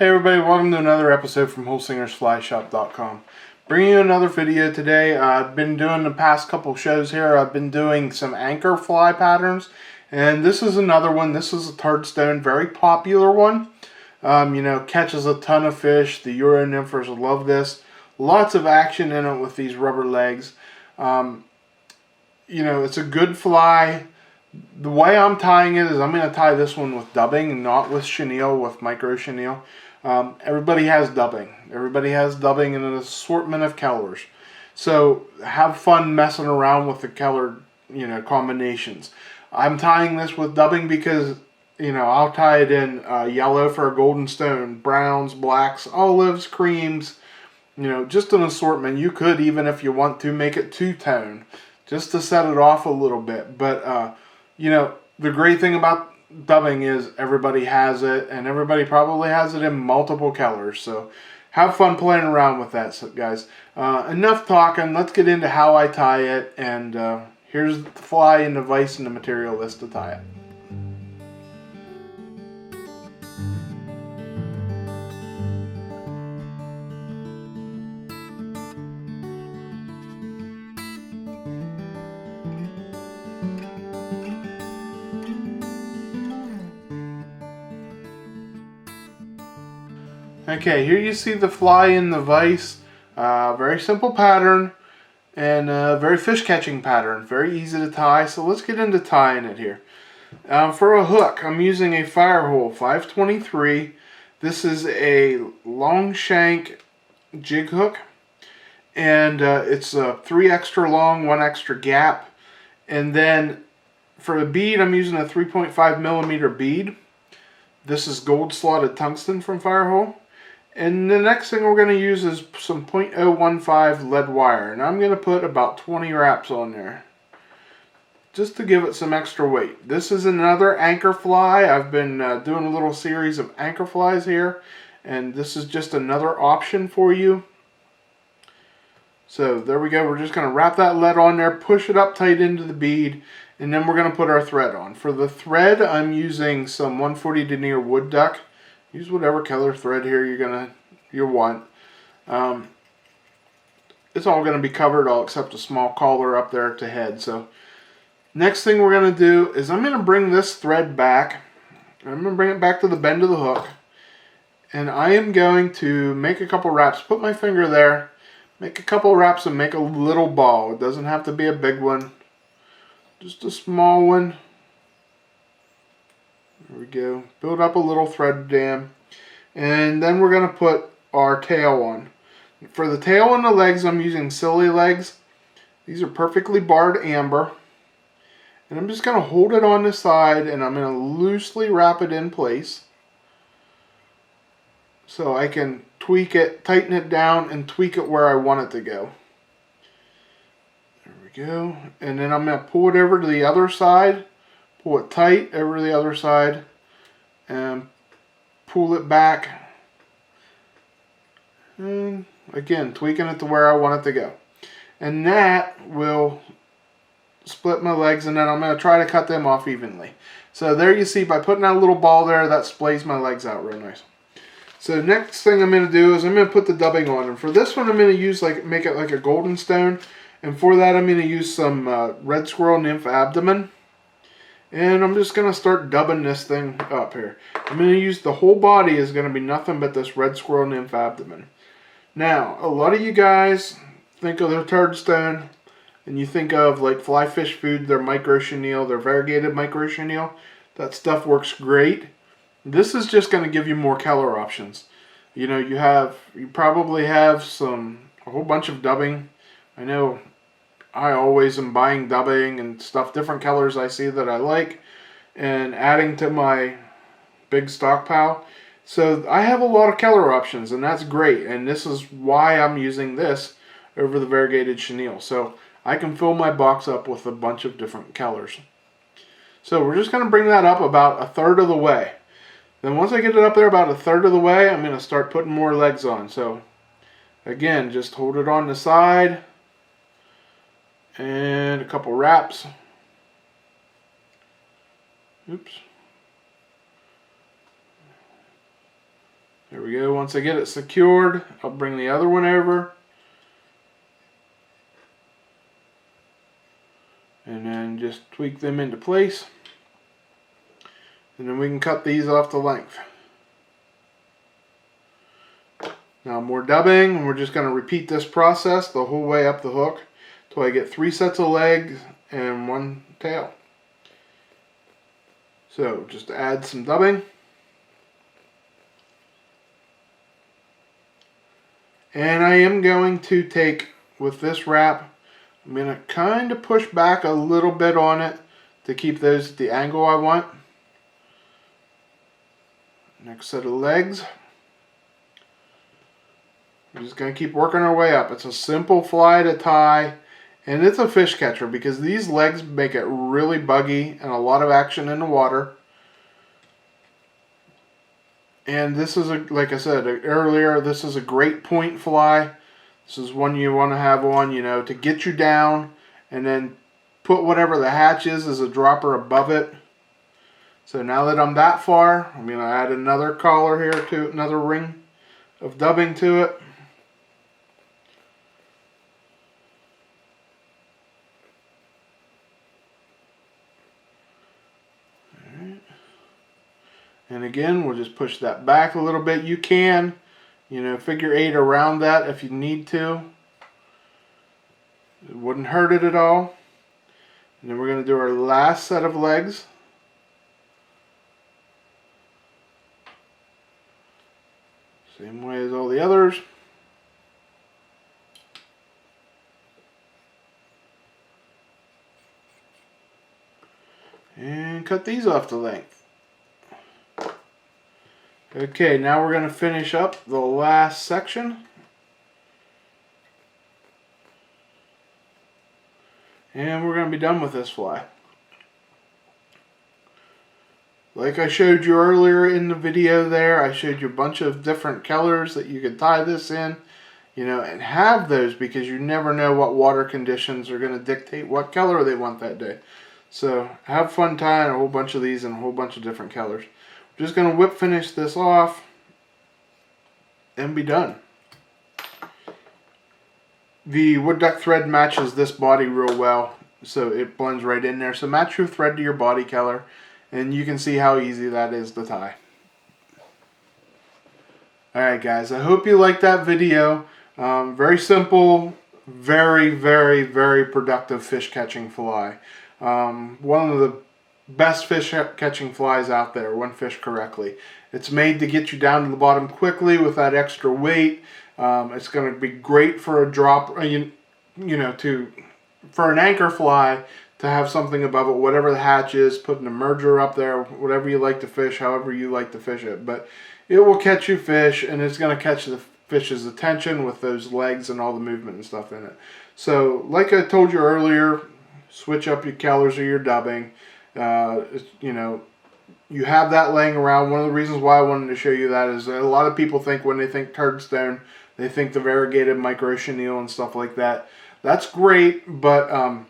Hey everybody, welcome to another episode from HolsingersFlyShop.com. Bringing you another video today. I've been doing the past couple shows here. I've been doing some anchor fly patterns, and this is another one. This is a Turd Stone, very popular one. Catches a ton of fish. The Euro nymphers love this. Lots of action in it with these rubber legs. It's a good fly. The way I'm tying it is I'm going to tie this one with dubbing and not with chenille, with micro chenille. Everybody has dubbing. Everybody has dubbing in an assortment of colors. So have fun messing around with the color, combinations. I'm tying this with dubbing because, I'll tie it in yellow for a golden stone, browns, blacks, olives, creams, just an assortment. You could, even if you want to, make it two-tone just to set it off a little bit. But, the great thing about dubbing is everybody has it, and everybody probably has it in multiple colors. So have fun playing around with that, guys. Enough talking. Let's get into how I tie it, and here's the fly and the vise and the material list to tie it. Okay, here you see the fly in the vise. Very simple pattern and very fish catching pattern. Very easy to tie. So let's get into tying it here. For a hook, I'm using a Firehole 523. This is a long shank jig hook, and it's 3 extra long, 1 extra gap. And then for the bead, I'm using a 3.5 millimeter bead. This is gold slotted tungsten from Firehole. And the next thing we're going to use is some .015 lead wire. And I'm going to put about 20 wraps on there, just to give it some extra weight. This is another anchor fly. I've been doing a little series of anchor flies here, and this is just another option for you. So there we go. We're just going to wrap that lead on there, push it up tight into the bead, and then we're going to put our thread on. For the thread, I'm using some 140 Denier wood duck. Use whatever color thread here you want. It's all going to be covered, all except a small collar up there at the head. So next thing we're going to do is I'm going to bring this thread back. I'm going to bring it back to the bend of the hook, and I am going to make a couple wraps. Put my finger there, make a couple wraps, and make a little ball. It doesn't have to be a big one, just a small one. There we go. Build up a little thread dam. And then we're going to put our tail on. For the tail and the legs, I'm using Sili legs. These are perfectly barred amber. And I'm just going to hold it on the side, and I'm going to loosely wrap it in place, so I can tweak it, tighten it down, and tweak it where I want it to go. There we go. And then I'm going to pull it over to the other side. Pull it tight over the other side and pull it back. And again, tweaking it to where I want it to go. And that will split my legs, and then I'm going to try to cut them off evenly. So there you see, by putting that little ball there, that splays my legs out real nice. So next thing I'm going to do is I'm going to put the dubbing on. And for this one, I'm going to use make it like a golden stone. And for that, I'm going to use some red squirrel nymph abdomen. And I'm just going to start dubbing this thing up here. I'm going to use the whole body is going to be nothing but this red squirrel nymph abdomen. Now, a lot of you guys think of their Turd Stone, and you think of like fly fish food, their micro chenille, their variegated micro chenille. That stuff works great. This is just going to give you more color options. You probably have a whole bunch of dubbing. I know I always am buying dubbing and stuff, different colors I see that I like, and adding to my big stockpile. So I have a lot of color options, and that's great. And this is why I'm using this over the variegated chenille. So I can fill my box up with a bunch of different colors. So we're just going to bring that up about 1/3 of the way. Then once I get it up there about 1/3 of the way, I'm going to start putting more legs on. So again, just hold it on the side. And a couple wraps. Oops. There we go. Once I get it secured, I'll bring the other one over. And then just tweak them into place. And then we can cut these off to length. Now more dubbing, and we're just going to repeat this process the whole way up the hook till I get 3 sets of legs and 1 tail. So just add some dubbing. And I am going to take, with this wrap, I'm going to kind of push back a little bit on it to keep those at the angle I want. Next set of legs. We're just going to keep working our way up. It's a simple fly to tie, and it's a fish catcher because these legs make it really buggy and a lot of action in the water. And this is, like I said earlier, this is a great point fly. This is one you want to have on, you know, to get you down, and then put whatever the hatch is as a dropper above it. So now that I'm that far, I'm going to add another collar here to another ring of dubbing to it. And again, we'll just push that back a little bit. You can, you know, figure 8 around that if you need to. It wouldn't hurt it at all. And then we're going to do our last set of legs. Same way as all the others. And cut these off to length. Okay, now we're going to finish up the last section. And we're going to be done with this fly. Like I showed you earlier in the video there, I showed you a bunch of different colors that you could tie this in, you know, and have those because you never know what water conditions are going to dictate what color they want that day. So have fun tying a whole bunch of these in a whole bunch of different colors. We're just going to whip finish this off and be done. The wood duck thread matches this body real well, so it blends right in there. So match your thread to your body color, and you can see how easy that is to tie. Alright guys, I hope you liked that video. Very simple, very, very, very productive fish catching fly. One of the best fish catching flies out there when fished correctly. It's made to get you down to the bottom quickly with that extra weight. It's going to be great for a drop, you know, for an anchor fly to have something above it, whatever the hatch is, putting a merger up there, whatever you like to fish, however you like to fish it. But it will catch you fish, and it's going to catch the fish's attention with those legs and all the movement and stuff in it. So, like I told you earlier, switch up your colors or your dubbing. You know, you have that laying around. One of the reasons why I wanted to show you that is that a lot of people think when they think Tungsten, they think the variegated micro chenille and stuff like that. That's great, but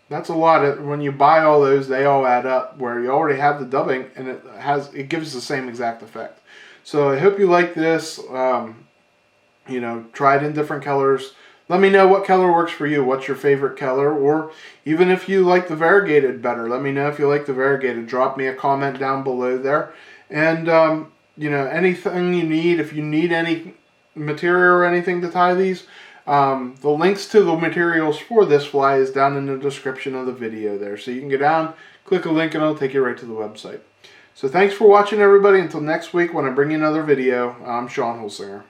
that's a lot of, when you buy all those, they all add up where you already have the dubbing and it gives the same exact effect. So I hope you like this. You know, try it in different colors. Let me know what color works for you. What's your favorite color? Or even if you like the variegated better, let me know if you like the variegated. Drop me a comment down below there. And, you know, anything you need, if you need any material or anything to tie these, the links to the materials for this fly is down in the description of the video there. So you can go down, click a link, and it'll take you right to the website. So thanks for watching, everybody. Until next week when I bring you another video, I'm Holsinger.